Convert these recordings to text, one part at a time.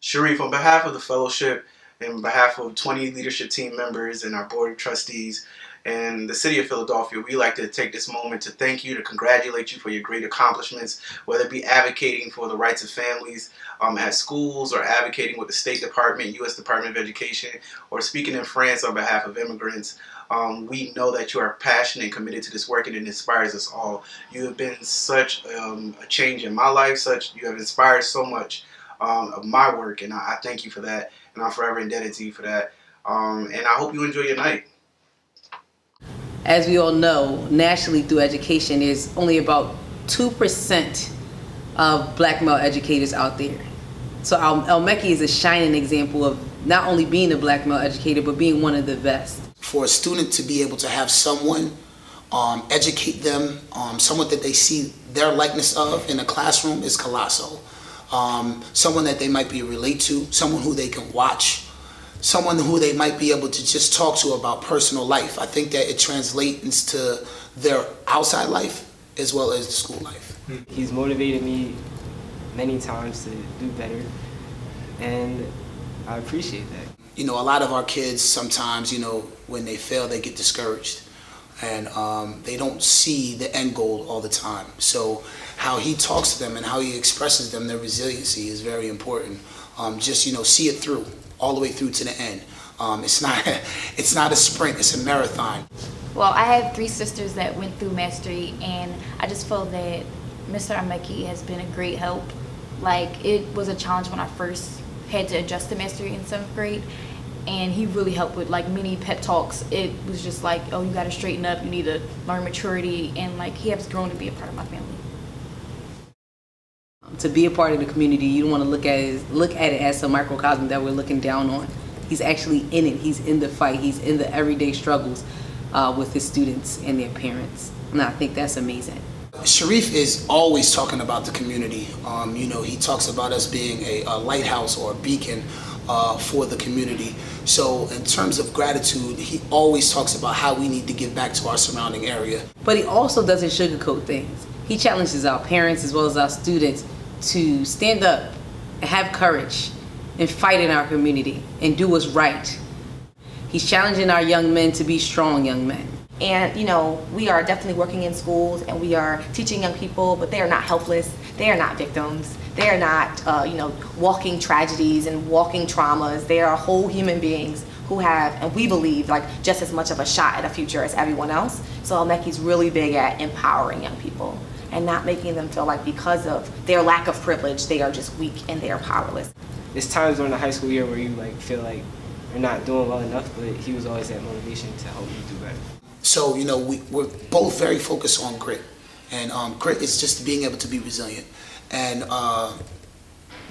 Sharif, on behalf of the fellowship and on behalf of 20 leadership team members and our board of trustees and the city of Philadelphia, we like to take this moment to thank you, to congratulate you for your great accomplishments, whether it be advocating for the rights of families at schools, or advocating with the State Department, U.S. Department of Education, or speaking in France on behalf of immigrants. We know that you are passionate and committed to this work, and it inspires us all. You have been such a change in my life. You have inspired so much of my work, and I thank you for that, and I'm forever indebted to you for that. And I hope you enjoy your night. As we all know, nationally through education, there's only about 2% of black male educators out there. So El-Mekki is a shining example of not only being a black male educator, but being one of the best. For a student to be able to have someone educate them, someone that they see their likeness of in a classroom is colossal. Someone that they might be relate to, someone who they can watch, someone who they might be able to just talk to about personal life. I think that it translates to their outside life as well as the school life. He's motivated me many times to do better, and I appreciate that. You know, a lot of our kids sometimes, you know, when they fail, they get discouraged, and they don't see the end goal all the time. So how he talks to them and how he expresses them, their resiliency is very important. Just, you know, see it through, all the way through to the end. It's not a sprint, it's a marathon. Well, I have 3 sisters that went through mastery, and I just feel that Mr. El-Mekki has been a great help. Like, it was a challenge when I first had to adjust to mastery in 7th grade, and he really helped with like many pep talks. It was just like, oh, you gotta straighten up, you need to learn maturity, and like he has grown to be a part of my family. To be a part of the community, you don't want to look at it as some microcosm that we're looking down on. He's actually in it. He's in the fight. He's in the everyday struggles with his students and their parents. And I think that's amazing. Sharif is always talking about the community. You know, he talks about us being a lighthouse or a beacon for the community. So in terms of gratitude, he always talks about how we need to give back to our surrounding area. But he also doesn't sugarcoat things. He challenges our parents as well as our students to stand up and have courage and fight in our community and do what's right. He's challenging our young men to be strong young men. And, you know, we are definitely working in schools and we are teaching young people, but they are not helpless. They are not victims. They are not, you know, walking tragedies and walking traumas. They are whole human beings who have, and we believe, like just as much of a shot at a future as everyone else. So El-Mekki's really big at empowering young people and not making them feel like because of their lack of privilege, they are just weak and they are powerless. There's times during the high school year where you like feel like you're not doing well enough, but he was always that motivation to help you do better. So, you know, we're both very focused on grit. And grit is just being able to be resilient. And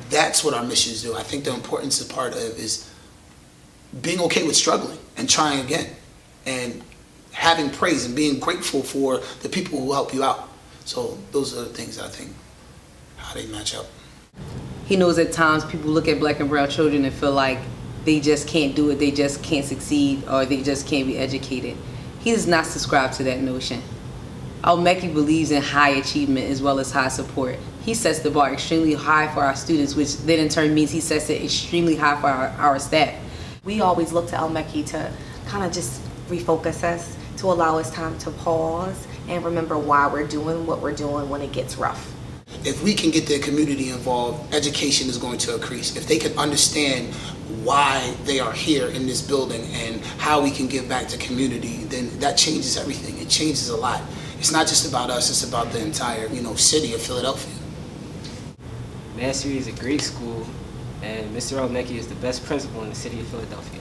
that's what our missions do. I think the importance of part of it is being okay with struggling and trying again. And having praise and being grateful for the people who help you out. So those are the things that I think, how they match up. He knows at times people look at black and brown children and feel like they just can't do it, they just can't succeed, or they just can't be educated. He does not subscribe to that notion. El-Mekki believes in high achievement as well as high support. He sets the bar extremely high for our students, which then in turn means he sets it extremely high for our staff. We always look to El-Mekki to kind of just refocus us, to allow us time to pause and remember why we're doing what we're doing when it gets rough. If we can get the community involved, education is going to increase. If they can understand why they are here in this building and how we can give back to community, then that changes everything. It changes a lot. It's not just about us, it's about the entire, you know, city of Philadelphia. Mastery is a great school, and Mr. El-Mekki is the best principal in the city of Philadelphia.